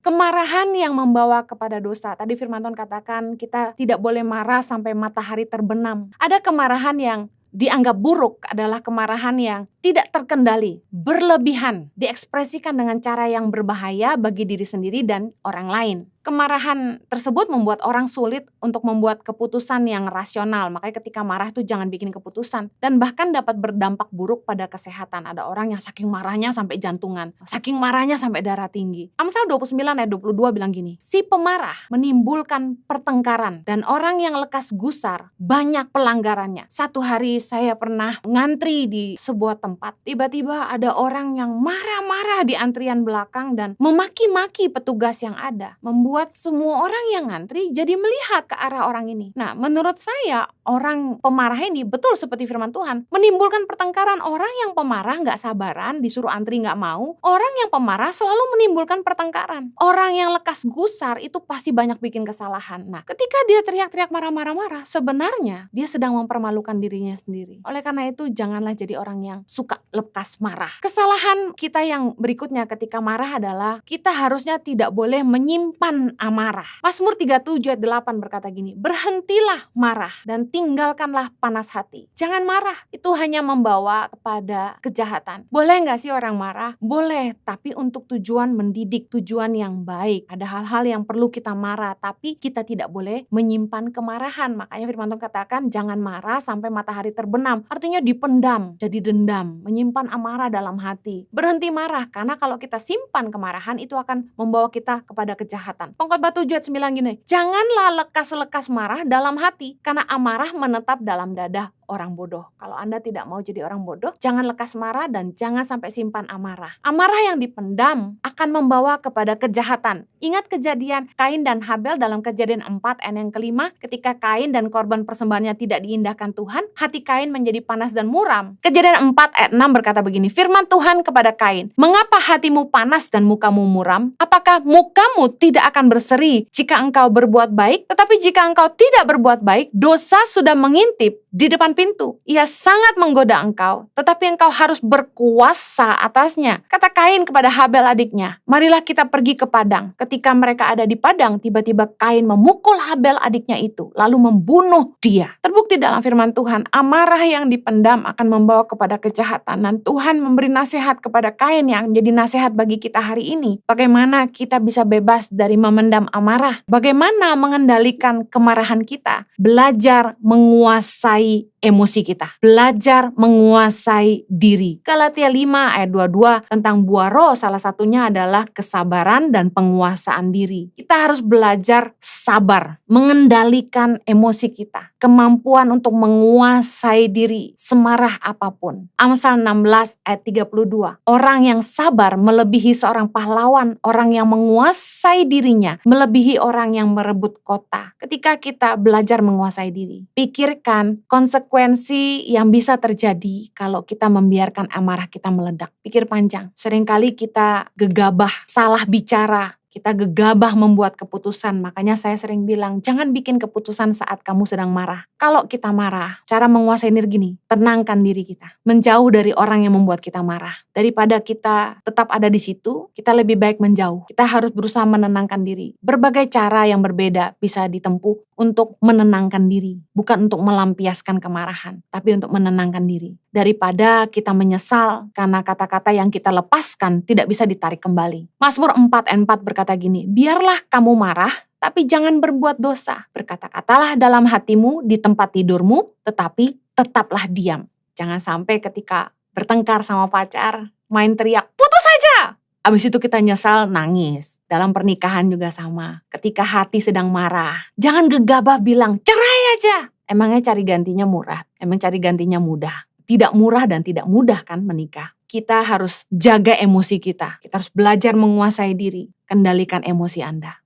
Kemarahan yang membawa kepada dosa. Tadi firman Tuhan katakan kita tidak boleh marah sampai matahari terbenam. Ada kemarahan yang dianggap buruk adalah kemarahan yang tidak terkendali, berlebihan, diekspresikan dengan cara yang berbahaya bagi diri sendiri dan orang lain. Kemarahan tersebut membuat orang sulit untuk membuat keputusan yang rasional. Makanya ketika marah itu jangan bikin keputusan. Dan bahkan dapat berdampak buruk pada kesehatan. Ada orang yang saking marahnya sampai jantungan. Saking marahnya sampai darah tinggi. Amsal 29 ayat 22 bilang gini. Si pemarah menimbulkan pertengkaran. Dan orang yang lekas gusar banyak pelanggarannya. Satu hari saya pernah ngantri di sebuah tempat. Tiba-tiba ada orang yang marah-marah di antrian belakang dan memaki-maki petugas yang ada. Membuat semua orang yang ngantri jadi melihat ke arah orang ini. Nah, menurut saya orang pemarah ini betul seperti firman Tuhan menimbulkan pertengkaran. Orang yang pemarah gak sabaran, disuruh antri gak mau. Orang yang pemarah selalu menimbulkan pertengkaran. Orang yang lekas gusar itu pasti banyak bikin kesalahan. Nah, ketika dia teriak-teriak marah-marah, sebenarnya dia sedang mempermalukan dirinya sendiri. Oleh karena itu janganlah jadi orang yang suka lekas marah. Kesalahan kita yang berikutnya ketika marah adalah kita harusnya tidak boleh menyimpan amarah. Mazmur 37 ayat 8 berkata gini, berhentilah marah dan tinggalkanlah panas hati. Jangan marah, itu hanya membawa kepada kejahatan. Boleh gak sih orang marah? Boleh, tapi untuk tujuan mendidik, tujuan yang baik. Ada hal-hal yang perlu kita marah, tapi kita tidak boleh menyimpan kemarahan. Makanya firman Tuhan katakan jangan marah sampai matahari terbenam. Artinya dipendam, jadi dendam, menyimpan amarah dalam hati. Berhenti marah, karena kalau kita simpan kemarahan itu akan membawa kita kepada kejahatan. Pengkhotbah 7 ayat 9 gini, janganlah lekas-lekas marah dalam hati, karena amarah menetap dalam dada orang bodoh. Kalau Anda tidak mau jadi orang bodoh, jangan lekas marah dan jangan sampai simpan amarah. Amarah yang dipendam akan membawa kepada kejahatan. Ingat kejadian Kain dan Habel dalam Kejadian 4 ayat yang kelima, ketika Kain dan korban persembahannya tidak diindahkan Tuhan, hati Kain menjadi panas dan muram. Kejadian 4 ayat 6 berkata begini, firman Tuhan kepada Kain, mengapa hatimu panas dan mukamu muram? Apakah mukamu tidak akan berseri jika engkau berbuat baik? Tetapi jika engkau tidak berbuat baik, dosa sudah mengintip di depan pintu. Ia sangat menggoda engkau, tetapi engkau harus berkuasa atasnya. Kata Kain kepada Habel adiknya, marilah kita pergi ke padang. Ketika mereka ada di padang, tiba-tiba Kain memukul Habel adiknya itu, lalu membunuh dia. Terbukti dalam firman Tuhan, amarah yang dipendam akan membawa kepada kejahatan. Dan Tuhan memberi nasihat kepada Kain yang menjadi nasihat bagi kita hari ini. Bagaimana kita bisa bebas dari memendam amarah? Bagaimana mengendalikan kemarahan kita? Belajar menguasai emosi kita. Belajar menguasai diri. Galatia 5 ayat 22 tentang buah roh, salah satunya adalah kesabaran dan penguasaan diri. Kita harus belajar sabar, mengendalikan emosi kita. Kemampuan untuk menguasai diri semarah apapun. Amsal 16 ayat 32. Orang yang sabar melebihi seorang pahlawan. Orang yang menguasai dirinya melebihi orang yang merebut kota. Ketika kita belajar menguasai diri, pikirkan konsekuensi yang bisa terjadi kalau kita membiarkan amarah kita meledak. Pikir panjang. Seringkali kita gegabah, salah bicara. Kita gegabah membuat keputusan. Makanya saya sering bilang, jangan bikin keputusan saat kamu sedang marah. Kalau kita marah, cara menguasai diri gini, tenangkan diri kita. Menjauh dari orang yang membuat kita marah. Daripada kita tetap ada di situ, kita lebih baik menjauh. Kita harus berusaha menenangkan diri. Berbagai cara yang berbeda bisa ditempuh untuk menenangkan diri. Bukan untuk melampiaskan kemarahan, tapi untuk menenangkan diri. Daripada kita menyesal karena kata-kata yang kita lepaskan tidak bisa ditarik kembali. Mazmur 4 ayat 4 berkata gini, biarlah kamu marah, tapi jangan berbuat dosa. Berkata-katalah dalam hatimu di tempat tidurmu, tetapi tetaplah diam. Jangan sampai ketika bertengkar sama pacar, main teriak, putus saja. Habis itu kita nyesal, nangis. Dalam pernikahan juga sama. Ketika hati sedang marah, jangan gegabah bilang, cerai aja. Emangnya cari gantinya murah? Emang cari gantinya mudah? Tidak murah dan tidak mudah kan menikah. Kita harus jaga emosi kita. Kita harus belajar menguasai diri. Kendalikan emosi Anda.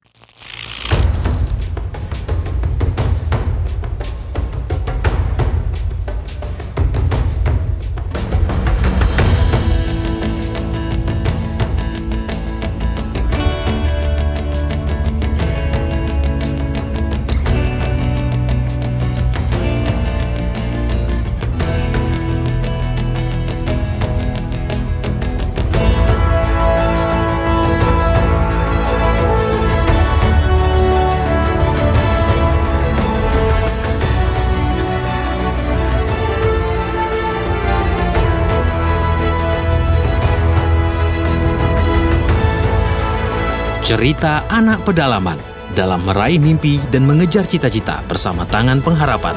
Cerita anak pedalaman dalam meraih mimpi dan mengejar cita-cita bersama Tangan Pengharapan.